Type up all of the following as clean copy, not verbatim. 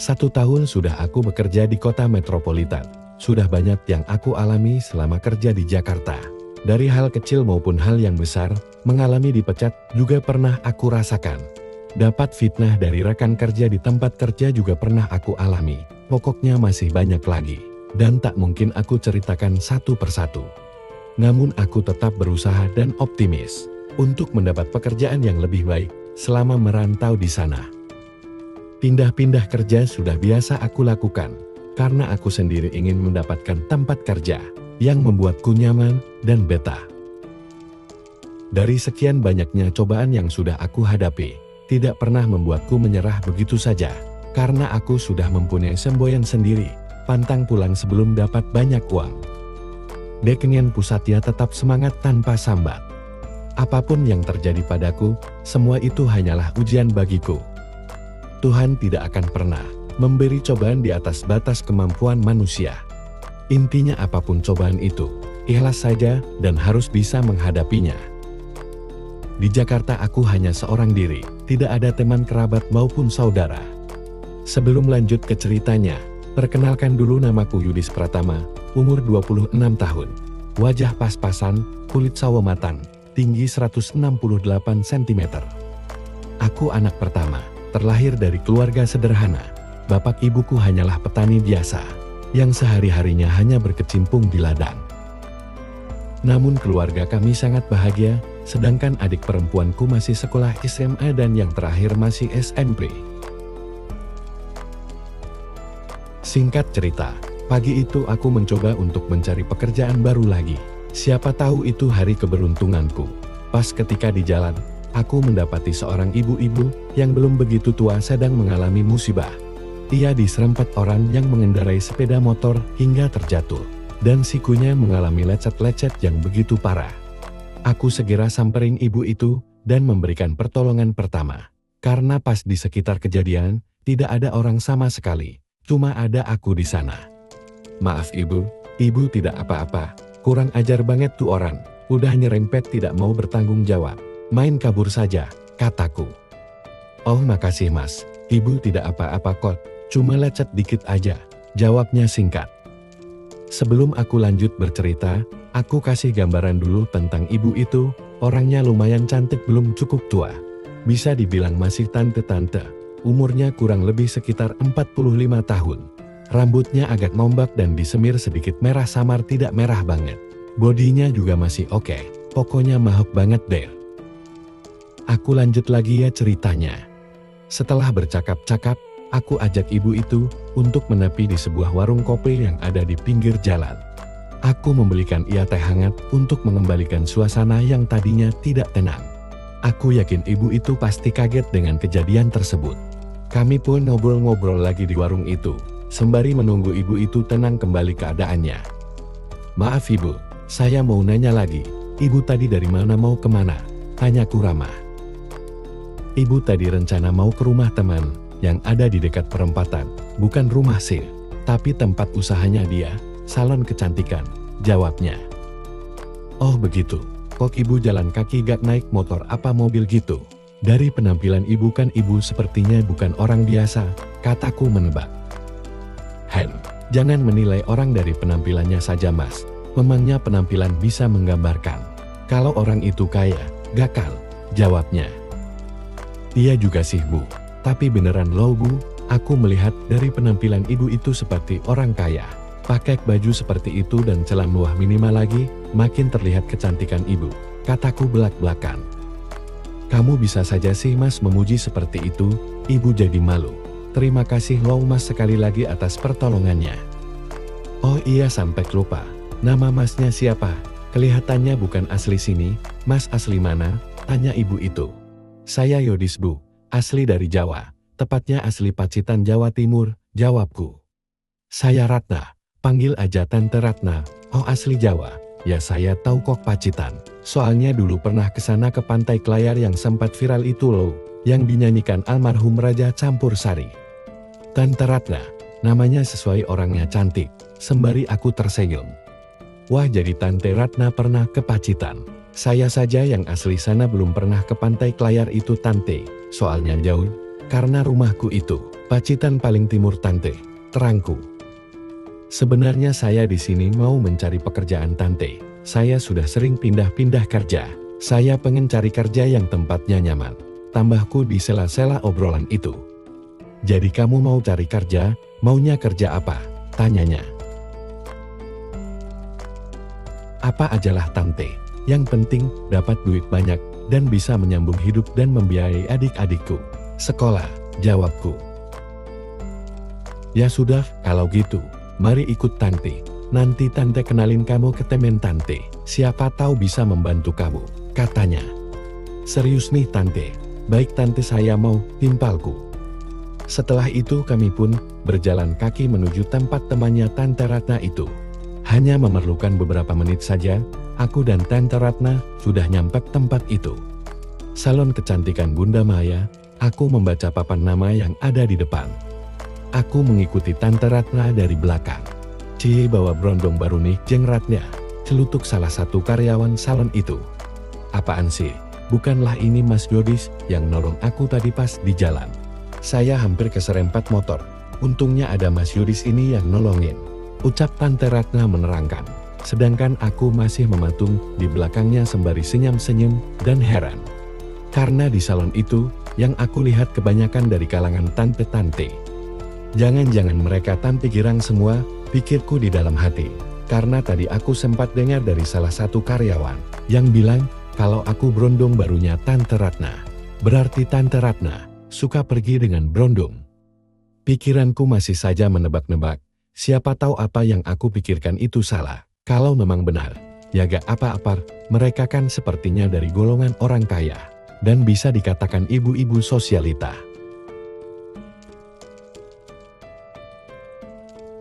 1 tahun sudah aku bekerja di kota metropolitan. Sudah banyak yang aku alami selama kerja di Jakarta. Dari hal kecil maupun hal yang besar, mengalami dipecat juga pernah aku rasakan. Dapat fitnah dari rekan kerja di tempat kerja juga pernah aku alami. Pokoknya masih banyak lagi. Dan tak mungkin aku ceritakan satu persatu. Namun aku tetap berusaha dan optimis untuk mendapat pekerjaan yang lebih baik selama merantau di sana. Pindah-pindah kerja sudah biasa aku lakukan, karena aku sendiri ingin mendapatkan tempat kerja yang membuatku nyaman dan betah. Dari sekian banyaknya cobaan yang sudah aku hadapi, tidak pernah membuatku menyerah begitu saja, karena aku sudah mempunyai semboyan sendiri, pantang pulang sebelum dapat banyak uang. Dekenian Pusatya tetap semangat tanpa sambat. Apapun yang terjadi padaku, semua itu hanyalah ujian bagiku. Tuhan tidak akan pernah memberi cobaan di atas batas kemampuan manusia. Intinya apapun cobaan itu, ikhlas saja dan harus bisa menghadapinya. Di Jakarta aku hanya seorang diri, tidak ada teman kerabat maupun saudara. Sebelum lanjut ke ceritanya, perkenalkan dulu namaku Yudis Pratama, umur 26 tahun. Wajah pas-pasan, kulit sawo matang, tinggi 168 cm. Aku anak pertama. Terlahir dari keluarga sederhana, bapak ibuku hanyalah petani biasa, yang sehari-harinya hanya berkecimpung di ladang. Namun keluarga kami sangat bahagia, sedangkan adik perempuanku masih sekolah SMA dan yang terakhir masih SMP. Singkat cerita, pagi itu aku mencoba untuk mencari pekerjaan baru lagi. Siapa tahu itu hari keberuntunganku. Pas ketika di jalan, aku mendapati seorang ibu-ibu yang belum begitu tua sedang mengalami musibah. Ia diserempet orang yang mengendarai sepeda motor hingga terjatuh, dan sikunya mengalami lecet-lecet yang begitu parah. Aku segera samperin ibu itu dan memberikan pertolongan pertama. Karena pas di sekitar kejadian, tidak ada orang sama sekali, cuma ada aku di sana. Maaf ibu tidak apa-apa, kurang ajar banget tuh orang, udah nyerempet tidak mau bertanggung jawab. Main kabur saja, kataku. Oh makasih mas, ibu tidak apa-apa kok, cuma lecet dikit aja, jawabnya singkat. Sebelum aku lanjut bercerita, aku kasih gambaran dulu tentang ibu itu. Orangnya lumayan cantik, belum cukup tua. Bisa dibilang masih tante-tante, umurnya kurang lebih sekitar 45 tahun. Rambutnya agak ngombak dan disemir sedikit merah samar, tidak merah banget. Bodinya juga masih oke, pokoknya mahok banget deh. Aku lanjut lagi ya ceritanya. Setelah bercakap-cakap, aku ajak ibu itu untuk menepi di sebuah warung kopi yang ada di pinggir jalan. Aku membelikan ia teh hangat untuk mengembalikan suasana yang tadinya tidak tenang. Aku yakin ibu itu pasti kaget dengan kejadian tersebut. Kami pun ngobrol-ngobrol lagi di warung itu, sembari menunggu ibu itu tenang kembali keadaannya. Maaf ibu, saya mau nanya lagi, ibu tadi dari mana mau kemana? Tanyaku ramah. Ibu tadi rencana mau ke rumah teman yang ada di dekat perempatan, bukan rumah sih, tapi tempat usahanya dia, salon kecantikan, jawabnya. Oh begitu, kok ibu jalan kaki gak naik motor apa mobil gitu? Dari penampilan ibu kan ibu sepertinya bukan orang biasa, kataku menebak. Hen, jangan menilai orang dari penampilannya saja mas, memangnya penampilan bisa menggambarkan. Kalau orang itu kaya, gakal, jawabnya. Iya juga sih bu, tapi beneran loh bu, aku melihat dari penampilan ibu itu seperti orang kaya. Pakai baju seperti itu dan celana luah minimal lagi, makin terlihat kecantikan ibu, kataku belak-belakan. Kamu bisa saja sih mas memuji seperti itu, ibu jadi malu. Terima kasih loh mas sekali lagi atas pertolongannya. Oh iya sampai lupa, nama masnya siapa? Kelihatannya bukan asli sini, mas asli mana? Tanya ibu itu. Saya Yudis bu, asli dari Jawa, tepatnya asli Pacitan Jawa Timur, jawabku. Saya Ratna, panggil aja Tante Ratna. Oh asli Jawa, ya saya tahu kok Pacitan, soalnya dulu pernah kesana ke Pantai Klayar yang sempat viral itu loh, yang dinyanyikan almarhum Raja Campur Sari. Tante Ratna, namanya sesuai orangnya cantik, sembari aku tersenyum. Wah jadi Tante Ratna pernah ke Pacitan. Saya saja yang asli sana belum pernah ke Pantai Klayar itu tante, soalnya jauh, karena rumahku itu Pacitan paling timur Tante, terangku. Sebenarnya saya di sini mau mencari pekerjaan Tante. Saya sudah sering pindah-pindah kerja. Saya pengen cari kerja yang tempatnya nyaman. Tambahku di sela-sela obrolan itu. Jadi kamu mau cari kerja, maunya kerja apa? Tanyanya. Apa ajalah Tante, yang penting dapat duit banyak dan bisa menyambung hidup dan membiayai adik-adikku sekolah, jawabku. Ya sudah, kalau gitu, mari ikut Tante. Nanti Tante kenalin kamu ke temen Tante. Siapa tahu bisa membantu kamu, katanya. Serius nih Tante, baik Tante saya mau, timpalku. Setelah itu kami pun berjalan kaki menuju tempat temannya Tante Ratna itu. Hanya memerlukan beberapa menit saja, aku dan Tante Ratna sudah nyampe tempat itu. Salon kecantikan Bunda Maya, aku membaca papan nama yang ada di depan. Aku mengikuti Tante Ratna dari belakang. Cie bawa berondong baru nih Jeng Ratna, celutuk salah satu karyawan salon itu. Apaan sih, bukanlah ini Mas Yodis yang nolong aku tadi pas di jalan. Saya hampir keserempet motor, untungnya ada Mas Yodis ini yang nolongin, ucap Tante Ratna menerangkan. Sedangkan aku masih mematung di belakangnya sembari senyum-senyum dan heran. Karena di salon itu, yang aku lihat kebanyakan dari kalangan tante-tante. Jangan-jangan mereka tante girang semua, pikirku di dalam hati. Karena tadi aku sempat dengar dari salah satu karyawan, yang bilang, kalau aku berondong barunya Tante Ratna. Berarti Tante Ratna suka pergi dengan berondong. Pikiranku masih saja menebak-nebak, siapa tahu apa yang aku pikirkan itu salah. Kalau memang benar, ya gak apa-apa, mereka kan sepertinya dari golongan orang kaya, dan bisa dikatakan ibu-ibu sosialita.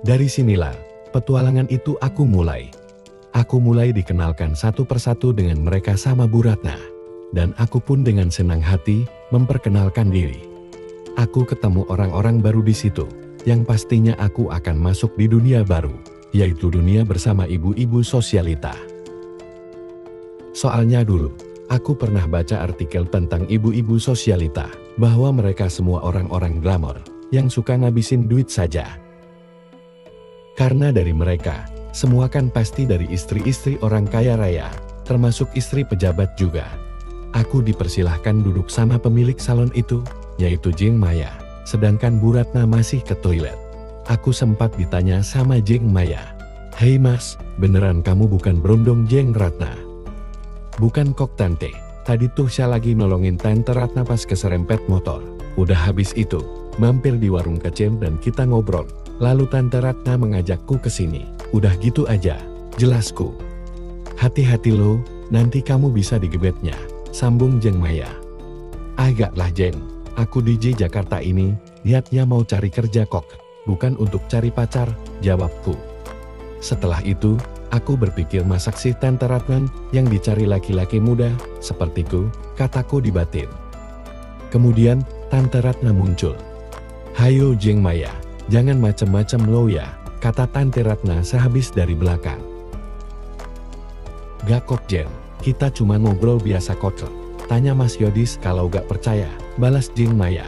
Dari sinilah, petualangan itu aku mulai. Aku mulai dikenalkan satu persatu dengan mereka sama Bu Ratna. Dan aku pun dengan senang hati memperkenalkan diri. Aku ketemu orang-orang baru di situ, yang pastinya aku akan masuk di dunia baru, yaitu dunia bersama ibu-ibu sosialita. Soalnya dulu, aku pernah baca artikel tentang ibu-ibu sosialita, bahwa mereka semua orang-orang glamor, yang suka ngabisin duit saja. Karena dari mereka, semua kan pasti dari istri-istri orang kaya raya, termasuk istri pejabat juga. Aku dipersilahkan duduk sama pemilik salon itu, yaitu Jeng Maya, sedangkan Bu Ratna masih ke toilet. Aku sempat ditanya sama Jeng Maya, "Hei Mas, beneran kamu bukan berondong Jeng Ratna?" "Bukan kok Tante, tadi tuh saya lagi nolongin Tante Ratna pas keserempet motor. Udah habis itu, mampir di warung kecil dan kita ngobrol. Lalu Tante Ratna mengajakku ke sini. Udah gitu aja, jelasku." "Hati-hati lo, nanti kamu bisa digebetnya," sambung Jeng Maya. "Agaklah Jeng, aku di Jakarta ini, niatnya mau cari kerja kok, bukan untuk cari pacar," jawabku. Setelah itu, aku berpikir masak si Tante Ratna yang dicari laki-laki muda, sepertiku, kataku di batin. Kemudian, Tante Ratna muncul. "Hayo Jeng Maya, jangan macem-macem lo ya," kata Tante Ratna sehabis dari belakang. "Gak kok Jeng, kita cuma ngobrol biasa kok," tanya Mas Yodis. "Kalau gak percaya, balas Jeng Maya."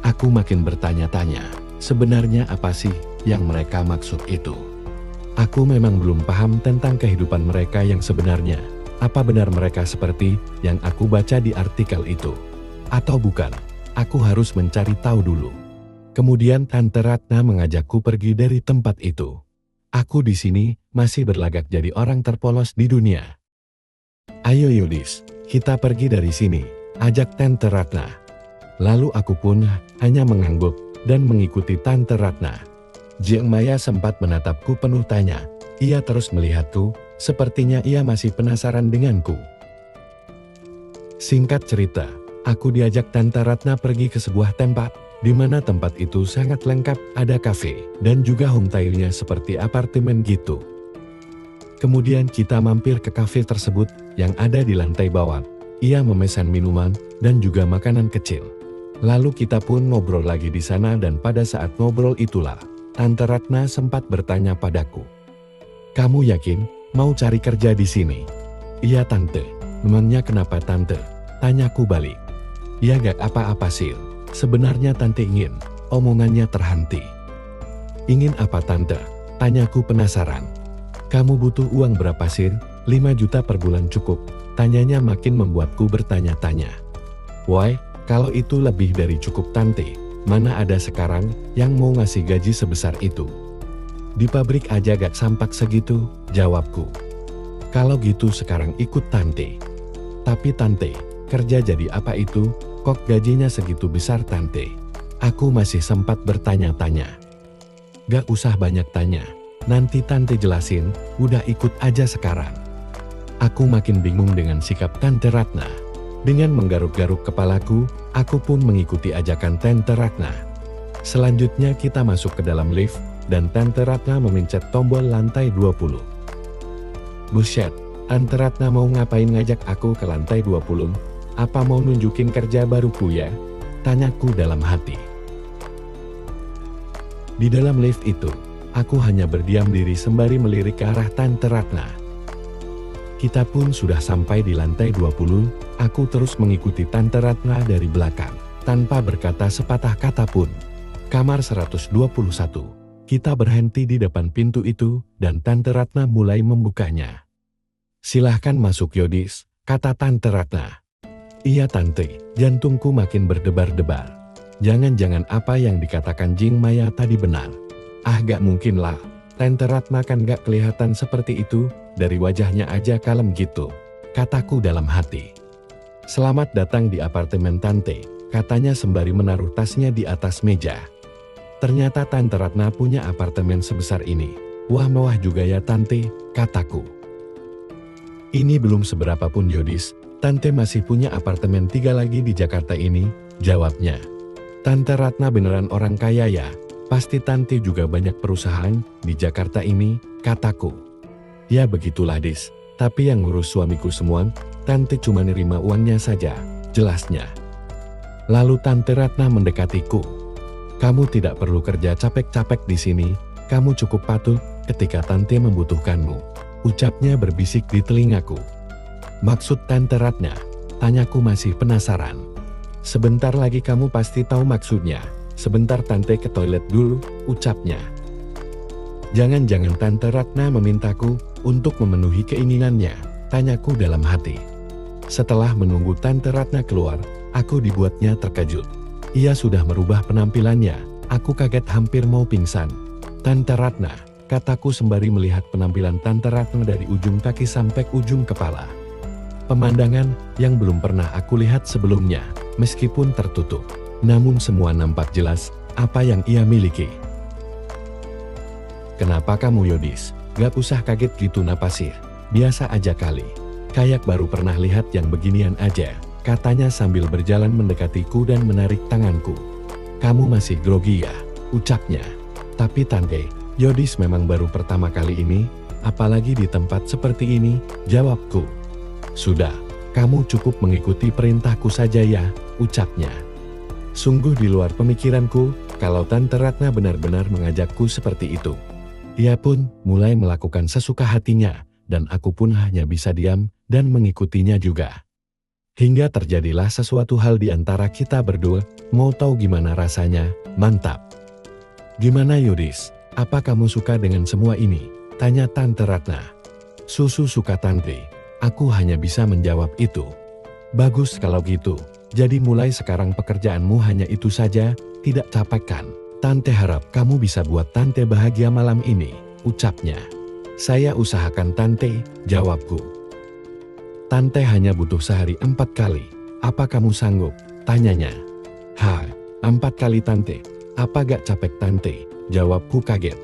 Aku makin bertanya-tanya, sebenarnya apa sih yang mereka maksud itu? Aku memang belum paham tentang kehidupan mereka yang sebenarnya. Apa benar mereka seperti yang aku baca di artikel itu? Atau bukan? Aku harus mencari tahu dulu. Kemudian Tante Ratna mengajakku pergi dari tempat itu. Aku di sini masih berlagak jadi orang terpolos di dunia. "Ayo Yodis, kita pergi dari sini," ajak Tante Ratna. Lalu aku pun hanya mengangguk dan mengikuti Tante Ratna. Jeng Maya sempat menatapku penuh tanya. Ia terus melihatku, sepertinya ia masih penasaran denganku. Singkat cerita, aku diajak Tante Ratna pergi ke sebuah tempat, di mana tempat itu sangat lengkap, ada kafe, dan juga homestay-nya seperti apartemen gitu. Kemudian kita mampir ke kafe tersebut, yang ada di lantai bawah. Ia memesan minuman, dan juga makanan kecil. Lalu kita pun ngobrol lagi di sana dan pada saat ngobrol itulah, Tante Ratna sempat bertanya padaku. "Kamu yakin mau cari kerja di sini?" "Iya Tante." "Memangnya kenapa Tante?" tanyaku balik. "Ya gak apa-apa sih. Sebenarnya Tante ingin omongannya terhenti. "Ingin apa Tante?" tanyaku penasaran. "Kamu butuh uang berapa Sir?" 5 juta per bulan cukup, tanyanya makin membuatku bertanya-tanya. "Why, kalau itu lebih dari cukup Tante, mana ada sekarang yang mau ngasih gaji sebesar itu? Di pabrik aja gak sampak segitu," jawabku. "Kalau gitu sekarang ikut Tante." "Tapi Tante, kerja jadi apa itu, kok gajinya segitu besar Tante?" Aku masih sempat bertanya-tanya. "Gak usah banyak tanya, nanti Tante jelasin, udah ikut aja sekarang." Aku makin bingung dengan sikap Tante Ratna. Dengan menggaruk-garuk kepalaku, aku pun mengikuti ajakan Tante Ratna. Selanjutnya kita masuk ke dalam lift, dan Tante Ratna memencet tombol lantai 20. "Buset, Tante Ratna mau ngapain ngajak aku ke lantai 20? Apa mau nunjukin kerja baruku ya?" tanyaku dalam hati. Di dalam lift itu, aku hanya berdiam diri sembari melirik ke arah Tante Ratna. Kita pun sudah sampai di lantai 20, aku terus mengikuti Tante Ratna dari belakang, tanpa berkata sepatah kata pun. Kamar 121. Kita berhenti di depan pintu itu, dan Tante Ratna mulai membukanya. "Silahkan masuk Yodis," kata Tante Ratna. "Iya Tante," jantungku makin berdebar-debar. Jangan-jangan apa yang dikatakan Jing Maya tadi benar. Ah gak mungkin lah, Tante Ratna kan gak kelihatan seperti itu, dari wajahnya aja kalem gitu, kataku dalam hati. "Selamat datang di apartemen Tante," katanya sembari menaruh tasnya di atas meja. Ternyata Tante Ratna punya apartemen sebesar ini. "Wah mewah juga ya Tante," kataku. "Ini belum seberapa pun Yodis, Tante masih punya apartemen 3 lagi di Jakarta ini," jawabnya. "Tante Ratna beneran orang kaya ya? Pasti Tante juga banyak perusahaan di Jakarta ini," kataku. "Ya begitulah Dis, tapi yang ngurus suamiku semua, Tante cuma nerima uangnya saja," jelasnya. Lalu Tante Ratna mendekatiku. "Kamu tidak perlu kerja capek-capek di sini, kamu cukup patuh ketika Tante membutuhkanmu," ucapnya berbisik di telingaku. "Maksud Tante Ratna?" tanyaku masih penasaran. "Sebentar lagi kamu pasti tahu maksudnya. Sebentar Tante ke toilet dulu," ucapnya. Jangan-jangan Tante Ratna memintaku untuk memenuhi keinginannya, tanyaku dalam hati. Setelah menunggu Tante Ratna keluar, aku dibuatnya terkejut. Ia sudah merubah penampilannya, aku kaget hampir mau pingsan. "Tante Ratna," kataku sembari melihat penampilan Tante Ratna dari ujung kaki sampai ujung kepala. Pemandangan yang belum pernah aku lihat sebelumnya, meskipun tertutup, namun semua nampak jelas apa yang ia miliki. "Kenapa kamu Yodis? Gak usah kaget gitu napasir, biasa aja kali. Kayak baru pernah lihat yang beginian aja," katanya sambil berjalan mendekatiku dan menarik tanganku. "Kamu masih grogi ya?" ucapnya. "Tapi Tante, Yodis memang baru pertama kali ini, apalagi di tempat seperti ini," jawabku. "Sudah, kamu cukup mengikuti perintahku saja ya," ucapnya. Sungguh di luar pemikiranku, kalau Tante Ratna benar-benar mengajakku seperti itu. Ia pun mulai melakukan sesuka hatinya, dan aku pun hanya bisa diam dan mengikutinya juga. Hingga terjadilah sesuatu hal di antara kita berdua. Mau tahu gimana rasanya? Mantap. "Gimana Yodis, apa kamu suka dengan semua ini?" tanya Tante Ratna. Suka Tante," aku hanya bisa menjawab itu. "Bagus kalau gitu, jadi mulai sekarang pekerjaanmu hanya itu saja, tidak capek kan? Tante harap kamu bisa buat Tante bahagia malam ini," ucapnya. "Saya usahakan Tante," jawabku. "Tante hanya butuh sehari 4 kali, apa kamu sanggup?" tanyanya. 4 kali Tante, apa gak capek Tante?" jawabku kaget.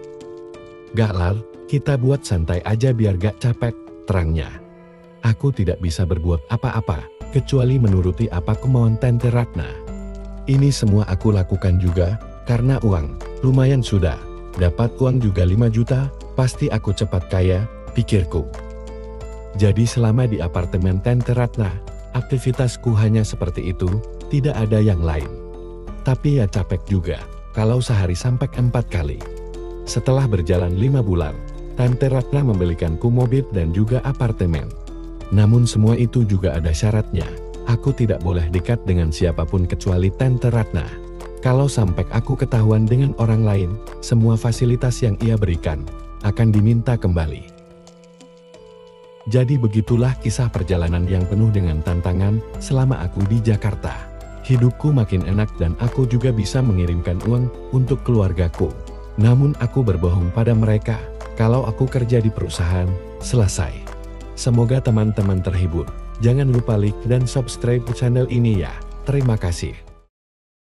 "Gak Lar, kita buat santai aja biar gak capek," terangnya. Aku tidak bisa berbuat apa-apa, kecuali menuruti apa kemauan Tante Ratna. Ini semua aku lakukan juga karena uang. Lumayan sudah, dapat uang juga 5 juta, pasti aku cepat kaya, pikirku. Jadi selama di apartemen Tante Ratna, aktivitasku hanya seperti itu, tidak ada yang lain. Tapi ya capek juga, kalau sehari sampai 4 kali. Setelah berjalan 5 bulan, Tante Ratna membelikanku mobil dan juga apartemen. Namun semua itu juga ada syaratnya, aku tidak boleh dekat dengan siapapun kecuali Tante Ratna. Kalau sampai aku ketahuan dengan orang lain, semua fasilitas yang ia berikan akan diminta kembali. Jadi begitulah kisah perjalanan yang penuh dengan tantangan selama aku di Jakarta. Hidupku makin enak dan aku juga bisa mengirimkan uang untuk keluargaku. Namun aku berbohong pada mereka kalau aku kerja di perusahaan selesai. Semoga teman-teman terhibur. Jangan lupa like dan subscribe channel ini ya. Terima kasih.